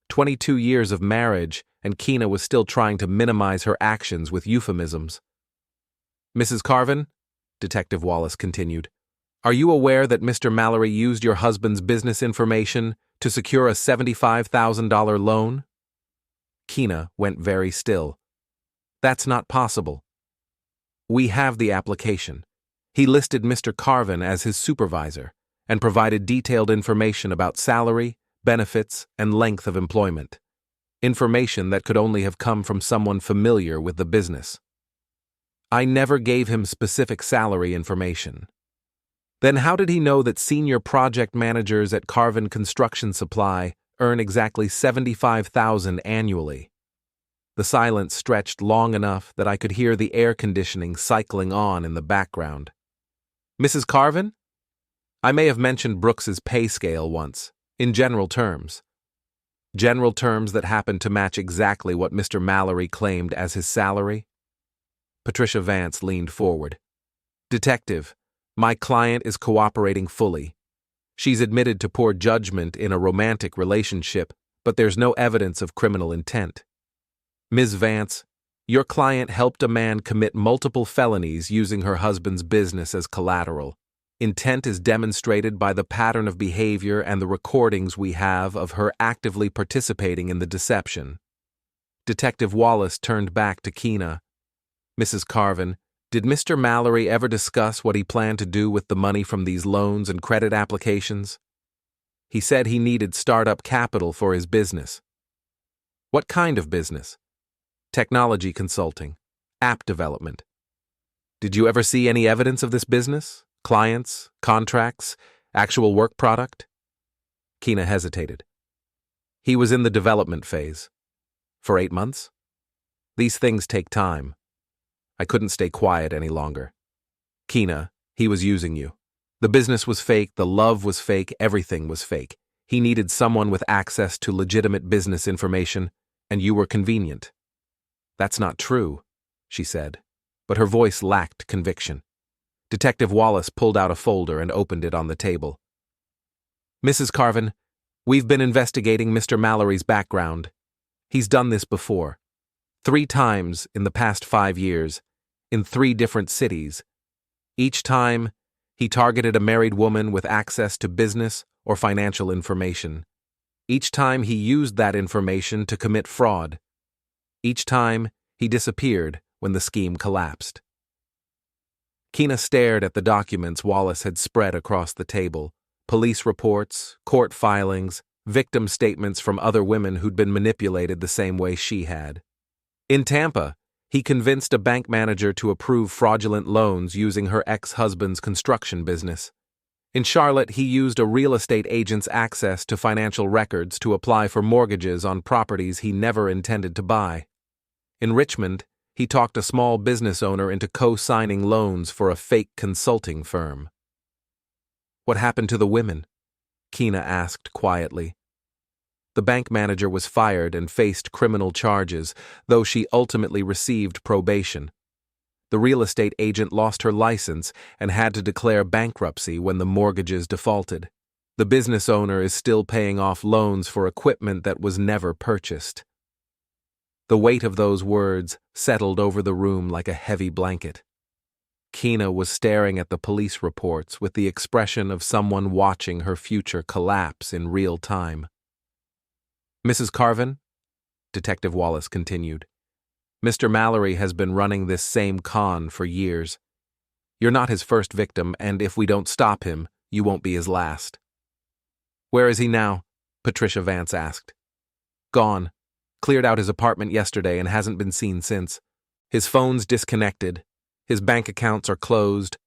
22 years of marriage, and Keena was still trying to minimize her actions with euphemisms. Mrs. Carven, Detective Wallace continued, are you aware that Mr. Mallory used your husband's business information to secure a $75,000 loan? Keena went very still. That's not possible. We have the application. He listed Mr. Carven as his supervisor and provided detailed information about salary, benefits, and length of employment. Information that could only have come from someone familiar with the business. I never gave him specific salary information. Then how did he know that senior project managers at Carven Construction Supply earn exactly $75,000 annually? The silence stretched long enough that I could hear the air conditioning cycling on in the background. Mrs. Carven? I may have mentioned Brooks's pay scale once, in general terms. General terms that happened to match exactly what Mr. Mallory claimed as his salary? Patricia Vance leaned forward. Detective, my client is cooperating fully. She's admitted to poor judgment in a romantic relationship, but there's no evidence of criminal intent. Ms. Vance, your client helped a man commit multiple felonies using her husband's business as collateral. Intent is demonstrated by the pattern of behavior and the recordings we have of her actively participating in the deception. Detective Wallace turned back to Keena. Mrs. Carven, did Mr. Mallory ever discuss what he planned to do with the money from these loans and credit applications? He said he needed startup capital for his business. What kind of business? Technology consulting, app development. Did you ever see any evidence of this business? Clients, contracts, actual work product? Keena hesitated. He was in the development phase. For 8 months? These things take time. I couldn't stay quiet any longer. Keena, he was using you. The business was fake, the love was fake, everything was fake. He needed someone with access to legitimate business information, and you were convenient. That's not true, she said, but her voice lacked conviction. Detective Wallace pulled out a folder and opened it on the table. Mrs. Carven, we've been investigating Mr. Mallory's background. He's done this before. 3 times in the past 5 years, in 3 different cities. Each time, he targeted a married woman with access to business or financial information. Each time, he used that information to commit fraud. Each time, he disappeared when the scheme collapsed. Keena stared at the documents Wallace had spread across the table. Police reports, court filings, victim statements from other women who'd been manipulated the same way she had. In Tampa, he convinced a bank manager to approve fraudulent loans using her ex-husband's construction business. In Charlotte, he used a real estate agent's access to financial records to apply for mortgages on properties he never intended to buy. In Richmond, he talked a small business owner into co-signing loans for a fake consulting firm. What happened to the women? Keena asked quietly. The bank manager was fired and faced criminal charges, though she ultimately received probation. The real estate agent lost her license and had to declare bankruptcy when the mortgages defaulted. The business owner is still paying off loans for equipment that was never purchased. The weight of those words settled over the room like a heavy blanket. Keena was staring at the police reports with the expression of someone watching her future collapse in real time. Mrs. Carven, Detective Wallace continued, Mr. Mallory has been running this same con for years. You're not his first victim, and if we don't stop him, you won't be his last. Where is he now? Patricia Vance asked. Gone. Cleared out his apartment yesterday and hasn't been seen since. His phone's disconnected, his bank accounts are closed,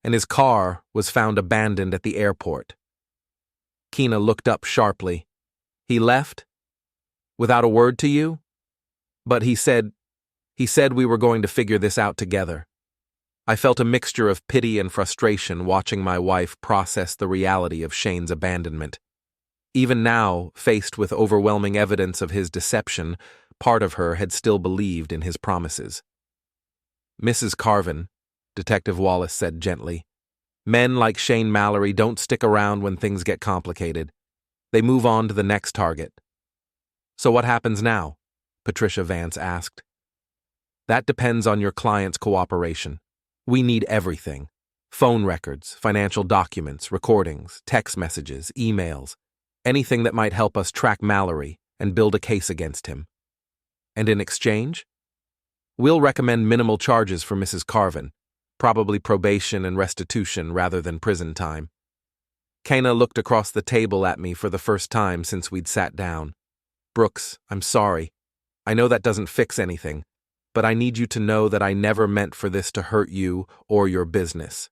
and his car was found abandoned at the airport. Keena looked up sharply. He left? Without a word to you? But he said we were going to figure this out together. I felt a mixture of pity and frustration watching my wife process the reality of Shane's abandonment. Even now, faced with overwhelming evidence of his deception, part of her had still believed in his promises. Mrs. Carven, Detective Wallace said gently, men like Shane Mallory don't stick around when things get complicated. They move on to the next target. So what happens now? Patricia Vance asked. That depends on your client's cooperation. We need everything. Phone records, financial documents, recordings, text messages, emails, anything that might help us track Mallory and build a case against him. And in exchange? We'll recommend minimal charges for Mrs. Carven, probably probation and restitution rather than prison time. Keena looked across the table at me for the first time since we'd sat down. Brooks, I'm sorry. I know that doesn't fix anything, but I need you to know that I never meant for this to hurt you or your business.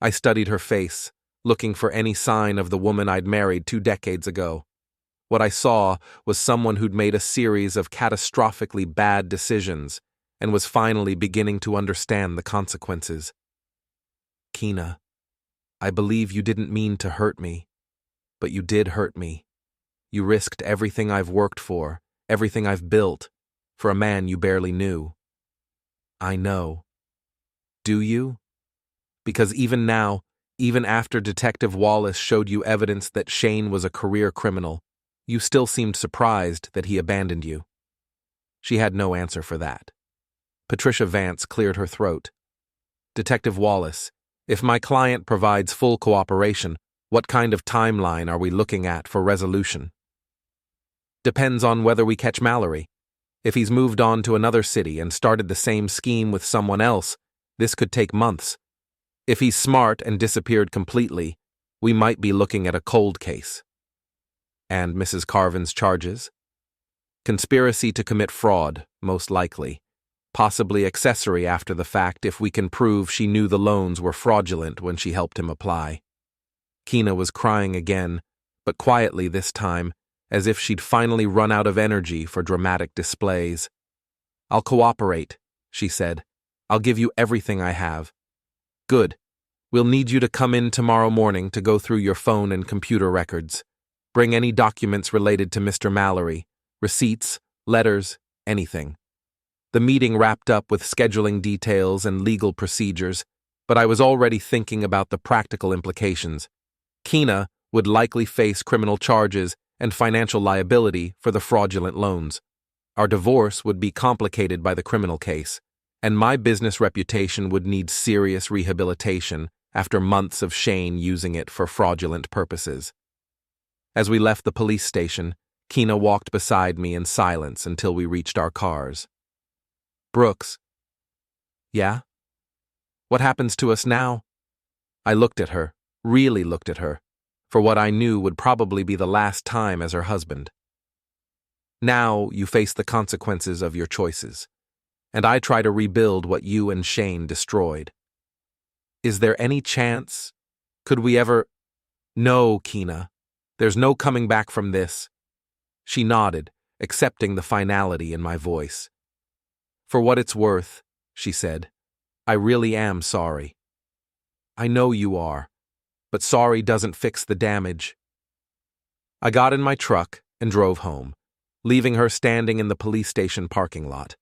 I studied her face, looking for any sign of the woman I'd married 2 decades ago. What I saw was someone who'd made a series of catastrophically bad decisions and was finally beginning to understand the consequences. Kina, I believe you didn't mean to hurt me, but you did hurt me. You risked everything I've worked for, everything I've built, for a man you barely knew. I know. Do you? Because even now, even after Detective Wallace showed you evidence that Shane was a career criminal, you still seemed surprised that he abandoned you. She had no answer for that. Patricia Vance cleared her throat. Detective Wallace, if my client provides full cooperation, what kind of timeline are we looking at for resolution? Depends on whether we catch Mallory. If he's moved on to another city and started the same scheme with someone else, this could take months. If he's smart and disappeared completely, we might be looking at a cold case. And Mrs. Carven's charges? Conspiracy to commit fraud, most likely. Possibly accessory after the fact if we can prove she knew the loans were fraudulent when she helped him apply. Kina was crying again, but quietly this time, as if she'd finally run out of energy for dramatic displays. I'll cooperate, she said. I'll give you everything I have. Good. We'll need you to come in tomorrow morning to go through your phone and computer records. Bring any documents related to Mr. Mallory, receipts, letters, anything. The meeting wrapped up with scheduling details and legal procedures, but I was already thinking about the practical implications. Kina would likely face criminal charges and financial liability for the fraudulent loans. Our divorce would be complicated by the criminal case, and my business reputation would need serious rehabilitation after months of Shane using it for fraudulent purposes. As we left the police station, Kina walked beside me in silence until we reached our cars. Brooks. Yeah? What happens to us now? I looked at her, really looked at her, for what I knew would probably be the last time as her husband. Now you face the consequences of your choices, and I try to rebuild what you and Shane destroyed. Is there any chance? Could we ever? No, Kina. There's no coming back from this. She nodded, accepting the finality in my voice. For what it's worth, she said, I really am sorry. I know you are, but sorry doesn't fix the damage. I got in my truck and drove home, leaving her standing in the police station parking lot.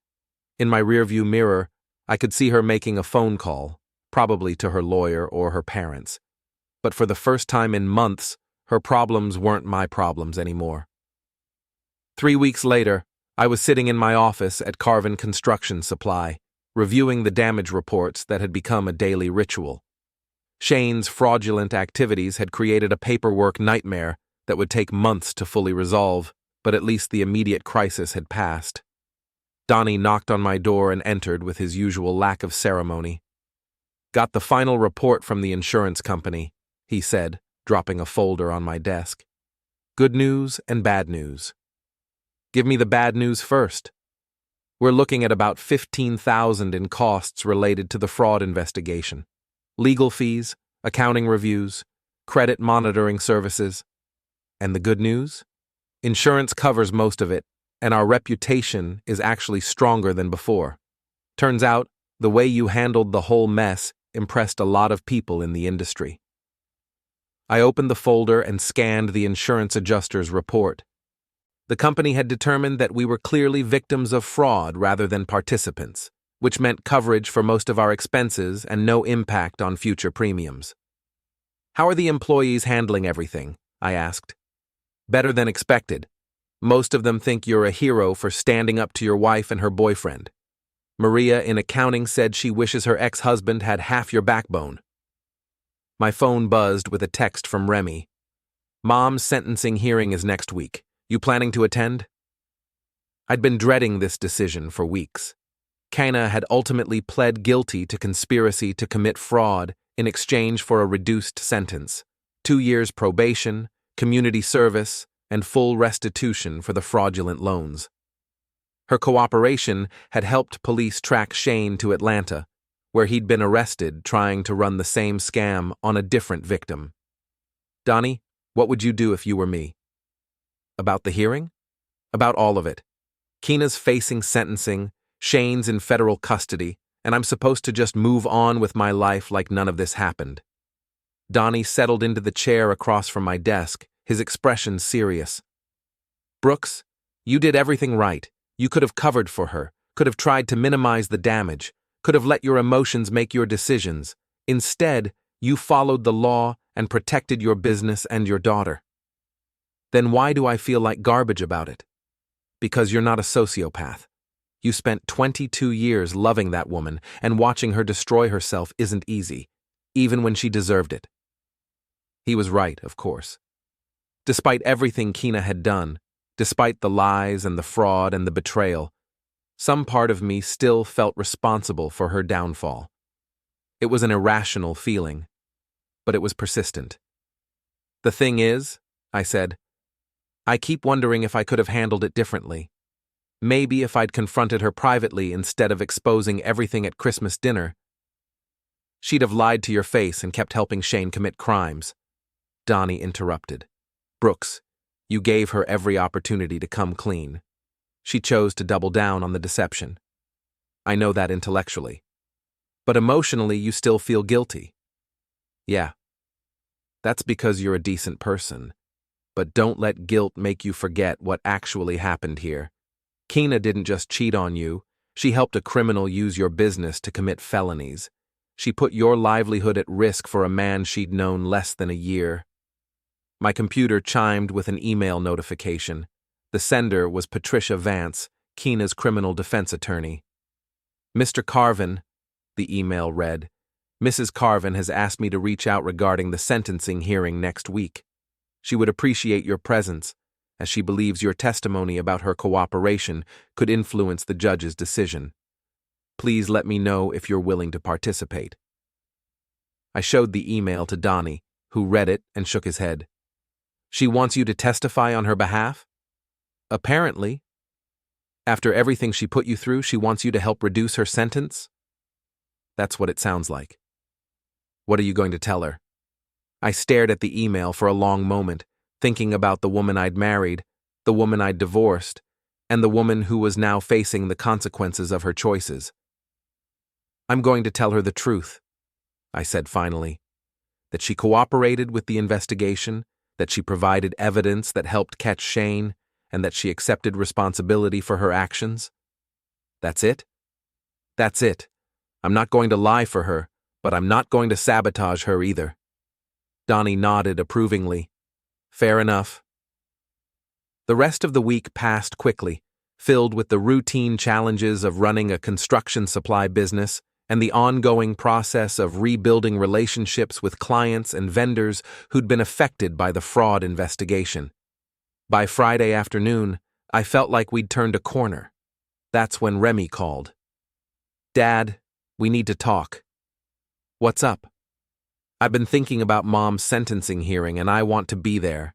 In my rearview mirror, I could see her making a phone call, probably to her lawyer or her parents. But for the first time in months, her problems weren't my problems anymore. 3 weeks later, I was sitting in my office at Carven Construction Supply, reviewing the damage reports that had become a daily ritual. Shane's fraudulent activities had created a paperwork nightmare that would take months to fully resolve, but at least the immediate crisis had passed. Donnie knocked on my door and entered with his usual lack of ceremony. Got the final report from the insurance company, he said, dropping a folder on my desk. Good news and bad news. Give me the bad news first. We're looking at about $15,000 in costs related to the fraud investigation. Legal fees, accounting reviews, credit monitoring services. And the good news? Insurance covers most of it, and our reputation is actually stronger than before. Turns out, the way you handled the whole mess impressed a lot of people in the industry. I opened the folder and scanned the insurance adjuster's report. The company had determined that we were clearly victims of fraud rather than participants, which meant coverage for most of our expenses and no impact on future premiums. How are the employees handling everything? I asked. Better than expected. Most of them think you're a hero for standing up to your wife and her boyfriend. Maria in accounting said she wishes her ex-husband had half your backbone. My phone buzzed with a text from Remy. Mom's sentencing hearing is next week. You planning to attend? I'd been dreading this decision for weeks. Kina had ultimately pled guilty to conspiracy to commit fraud in exchange for a reduced sentence, 2 years probation, community service, and full restitution for the fraudulent loans. Her cooperation had helped police track Shane to Atlanta, where he'd been arrested trying to run the same scam on a different victim. Donnie, what would you do if you were me? About the hearing? About all of it. Keena's facing sentencing, Shane's in federal custody, and I'm supposed to just move on with my life like none of this happened. Donnie settled into the chair across from my desk, his expression serious. Brooks, you did everything right. You could have covered for her, could have tried to minimize the damage, could have let your emotions make your decisions. Instead, you followed the law and protected your business and your daughter. Then why do I feel like garbage about it? Because you're not a sociopath. You spent 22 years loving that woman, and watching her destroy herself isn't easy, even when she deserved it. He was right, of course. Despite everything Keena had done, despite the lies and the fraud and the betrayal, some part of me still felt responsible for her downfall. It was an irrational feeling, but it was persistent. The thing is, I said, I keep wondering if I could have handled it differently. Maybe if I'd confronted her privately instead of exposing everything at Christmas dinner. She'd have lied to your face and kept helping Shane commit crimes. Donnie interrupted. Brooks, you gave her every opportunity to come clean. She chose to double down on the deception. I know that intellectually. But emotionally, you still feel guilty. Yeah. That's because you're a decent person. But don't let guilt make you forget what actually happened here. Keena didn't just cheat on you. She helped a criminal use your business to commit felonies. She put your livelihood at risk for a man she'd known less than a year. My computer chimed with an email notification. The sender was Patricia Vance, Keena's criminal defense attorney. Mr. Carven, the email read, Mrs. Carven has asked me to reach out regarding the sentencing hearing next week. She would appreciate your presence, as she believes your testimony about her cooperation could influence the judge's decision. Please let me know if you're willing to participate. I showed the email to Donnie, who read it and shook his head. She wants you to testify on her behalf? Apparently. After everything she put you through, she wants you to help reduce her sentence? That's what it sounds like. What are you going to tell her? I stared at the email for a long moment, thinking about the woman I'd married, the woman I'd divorced, and the woman who was now facing the consequences of her choices. I'm going to tell her the truth, I said finally. That she cooperated with the investigation, that she provided evidence that helped catch Shane, and that she accepted responsibility for her actions. That's it? That's it. I'm not going to lie for her, but I'm not going to sabotage her either. Donnie nodded approvingly. Fair enough. The rest of the week passed quickly, filled with the routine challenges of running a construction supply business and the ongoing process of rebuilding relationships with clients and vendors who'd been affected by the fraud investigation. By Friday afternoon, I felt like we'd turned a corner. That's when Remy called. Dad, we need to talk. What's up? I've been thinking about Mom's sentencing hearing and I want to be there.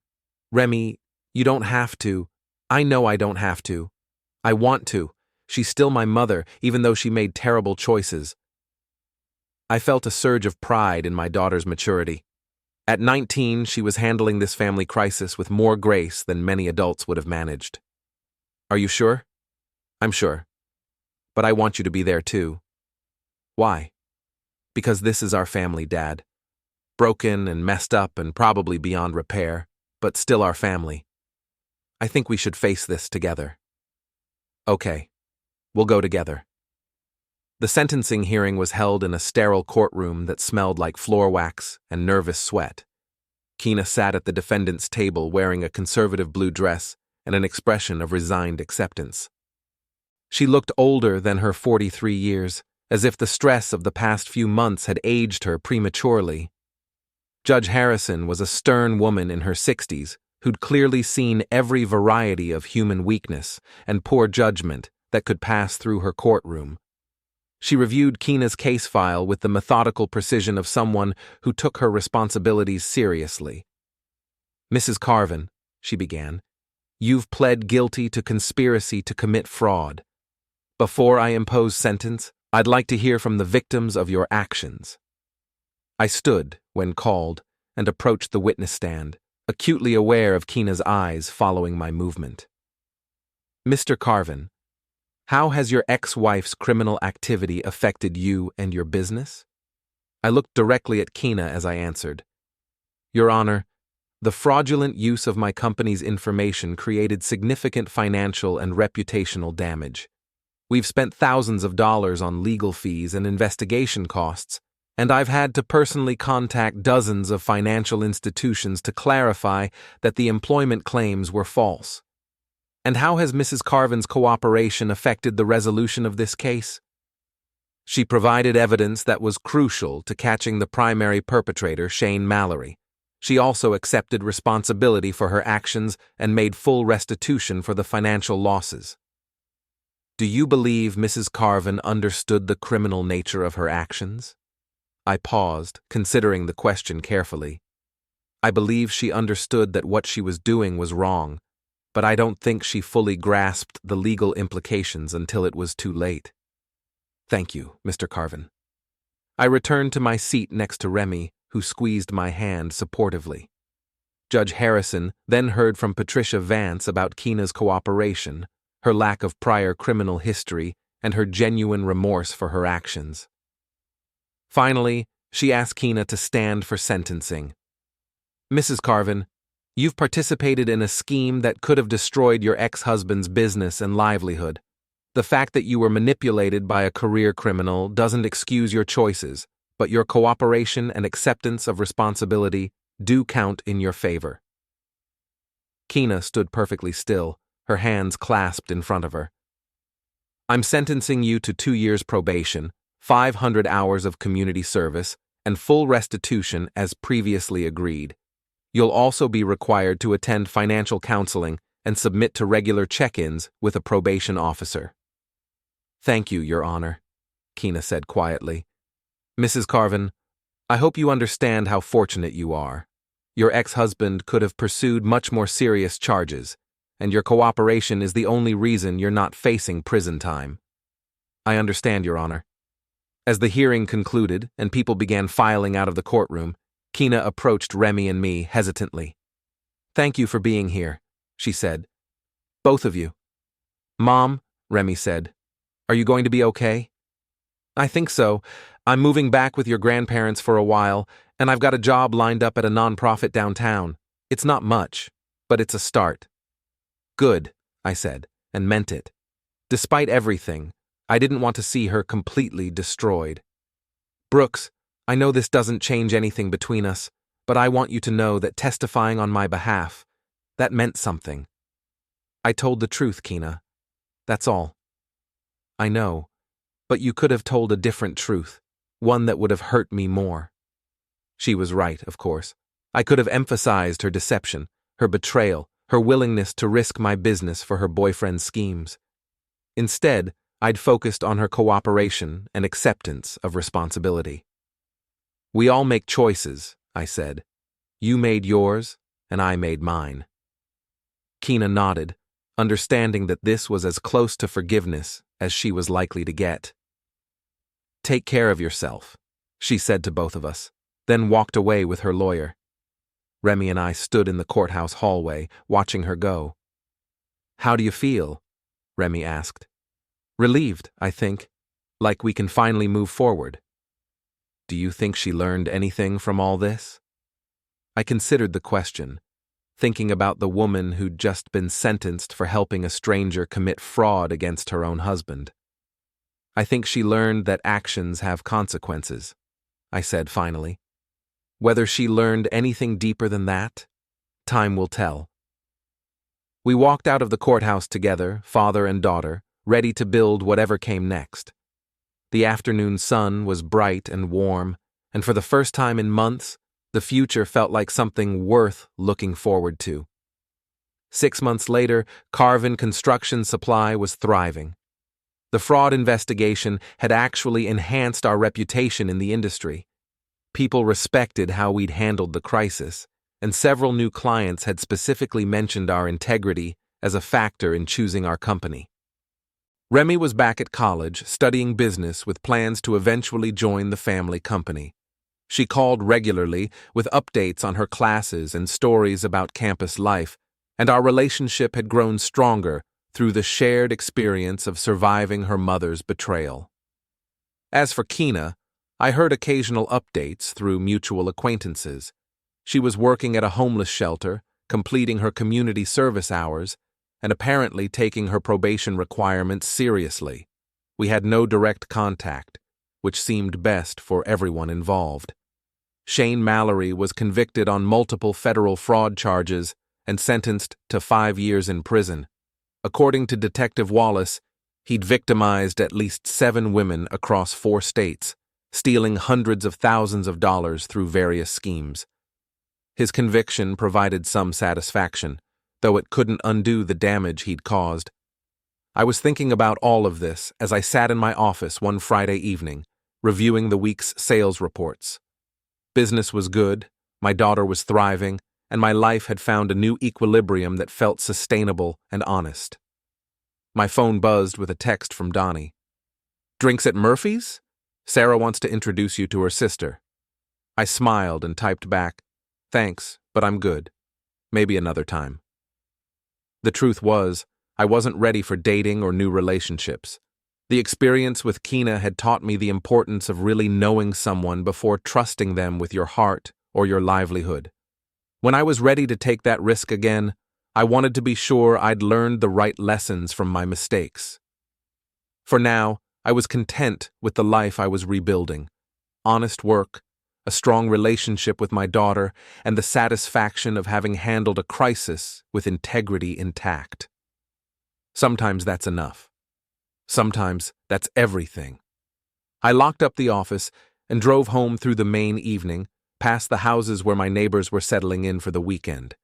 Remy, you don't have to. I know I don't have to. I want to. She's still my mother, even though she made terrible choices. I felt a surge of pride in my daughter's maturity. At 19, she was handling this family crisis with more grace than many adults would have managed. Are you sure? I'm sure. But I want you to be there too. Why? Because this is our family, Dad. Broken and messed up and probably beyond repair, but still our family. I think we should face this together. Okay, we'll go together. The sentencing hearing was held in a sterile courtroom that smelled like floor wax and nervous sweat. Keena sat at the defendant's table wearing a conservative blue dress and an expression of resigned acceptance. She looked older than her 43 years, as if the stress of the past few months had aged her prematurely. Judge Harrison was a stern woman in her 60s who'd clearly seen every variety of human weakness and poor judgment that could pass through her courtroom. She reviewed Keena's case file with the methodical precision of someone who took her responsibilities seriously. Mrs. Carven, she began, you've pled guilty to conspiracy to commit fraud. Before I impose sentence, I'd like to hear from the victims of your actions. I stood when called and approached the witness stand, acutely aware of Keena's eyes following my movement. Mr. Carven, how has your ex-wife's criminal activity affected you and your business? I looked directly at Keena as I answered. Your Honor, the fraudulent use of my company's information created significant financial and reputational damage. We've spent thousands of dollars on legal fees and investigation costs, and I've had to personally contact dozens of financial institutions to clarify that the employment claims were false. And how has Mrs. Carven's cooperation affected the resolution of this case? She provided evidence that was crucial to catching the primary perpetrator, Shane Mallory. She also accepted responsibility for her actions and made full restitution for the financial losses. Do you believe Mrs. Carven understood the criminal nature of her actions? I paused, considering the question carefully. I believe she understood that what she was doing was wrong, but I don't think she fully grasped the legal implications until it was too late. Thank you, Mr. Carven. I returned to my seat next to Remy, who squeezed my hand supportively. Judge Harrison then heard from Patricia Vance about Keena's cooperation, her lack of prior criminal history, and her genuine remorse for her actions. Finally, she asked Keena to stand for sentencing. Mrs. Carven, you've participated in a scheme that could have destroyed your ex-husband's business and livelihood. The fact that you were manipulated by a career criminal doesn't excuse your choices, but your cooperation and acceptance of responsibility do count in your favor. Keena stood perfectly still, her hands clasped in front of her. I'm sentencing you to 2 years probation, 500 hours of community service, and full restitution as previously agreed. You'll also be required to attend financial counseling and submit to regular check-ins with a probation officer. Thank you, Your Honor, Keena said quietly. Mrs. Carven, I hope you understand how fortunate you are. Your ex-husband could have pursued much more serious charges, and your cooperation is the only reason you're not facing prison time. I understand, Your Honor. As the hearing concluded and people began filing out of the courtroom, Keena approached Remy and me hesitantly. Thank you for being here, she said. Both of you. Mom, Remy said, are you going to be okay? I think so. I'm moving back with your grandparents for a while, and I've got a job lined up at a nonprofit downtown. It's not much, but it's a start. Good, I said, and meant it. Despite everything, I didn't want to see her completely destroyed. Brooks, I know this doesn't change anything between us, but I want you to know that testifying on my behalf, that meant something. I told the truth, Keena. That's all. I know, but you could have told a different truth, one that would have hurt me more. She was right, of course. I could have emphasized her deception, her betrayal, her willingness to risk my business for her boyfriend's schemes. Instead, I'd focused on her cooperation and acceptance of responsibility. We all make choices, I said. You made yours, and I made mine. Keena nodded, understanding that this was as close to forgiveness as she was likely to get. Take care of yourself, she said to both of us, then walked away with her lawyer. Remy and I stood in the courthouse hallway, watching her go. How do you feel? Remy asked. Relieved, I think, like we can finally move forward. Do you think she learned anything from all this? I considered the question, thinking about the woman who'd just been sentenced for helping a stranger commit fraud against her own husband. I think she learned that actions have consequences, I said finally. Whether she learned anything deeper than that, time will tell. We walked out of the courthouse together, father and daughter, ready to build whatever came next. The afternoon sun was bright and warm, and for the first time in months, the future felt like something worth looking forward to. 6 months later, Carven Construction Supply was thriving. The fraud investigation had actually enhanced our reputation in the industry. People respected how we'd handled the crisis, and several new clients had specifically mentioned our integrity as a factor in choosing our company. Remy was back at college, studying business with plans to eventually join the family company. She called regularly with updates on her classes and stories about campus life, and our relationship had grown stronger through the shared experience of surviving her mother's betrayal. As for Kina, I heard occasional updates through mutual acquaintances. She was working at a homeless shelter, completing her community service hours, and apparently taking her probation requirements seriously. We had no direct contact, which seemed best for everyone involved. Shane Mallory was convicted on multiple federal fraud charges and sentenced to 5 years in prison. According to Detective Wallace, he'd victimized at least 7 women across 4 states, stealing hundreds of thousands of dollars through various schemes. His conviction provided some satisfaction, though it couldn't undo the damage he'd caused. I was thinking about all of this as I sat in my office one Friday evening, reviewing the week's sales reports. Business was good, my daughter was thriving, and my life had found a new equilibrium that felt sustainable and honest. My phone buzzed with a text from Donnie. "Drinks at Murphy's? Sarah wants to introduce you to her sister." I smiled and typed back, "Thanks, but I'm good. Maybe another time." The truth was, I wasn't ready for dating or new relationships. The experience with Kina had taught me the importance of really knowing someone before trusting them with your heart or your livelihood. When I was ready to take that risk again, I wanted to be sure I'd learned the right lessons from my mistakes. For now, I was content with the life I was rebuilding. Honest work, a strong relationship with my daughter, and the satisfaction of having handled a crisis with integrity intact. Sometimes that's enough. Sometimes that's everything. I locked up the office and drove home through the main evening, past the houses where my neighbors were settling in for the weekend.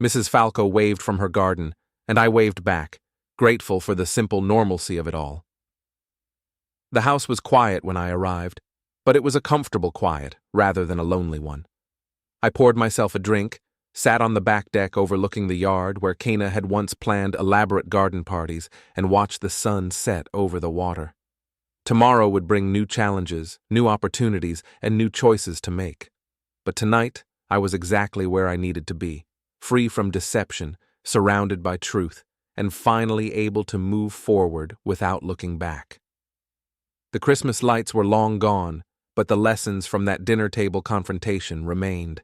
Mrs. Falco waved from her garden, and I waved back, grateful for the simple normalcy of it all. The house was quiet when I arrived, but it was a comfortable quiet rather than a lonely one. I poured myself a drink, sat on the back deck overlooking the yard where Kina had once planned elaborate garden parties, and watched the sun set over the water. Tomorrow would bring new challenges, new opportunities, and new choices to make. But tonight, I was exactly where I needed to be, free from deception, surrounded by truth, and finally able to move forward without looking back. The Christmas lights were long gone, but the lessons from that dinner table confrontation remained.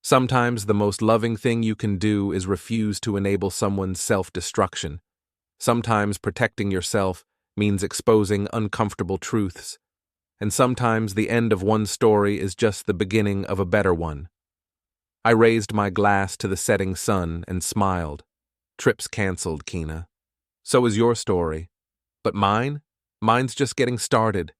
Sometimes the most loving thing you can do is refuse to enable someone's self-destruction. Sometimes protecting yourself means exposing uncomfortable truths. And sometimes the end of one story is just the beginning of a better one. I raised my glass to the setting sun and smiled. Trips canceled, Kina. So is your story. But mine? Mine's just getting started.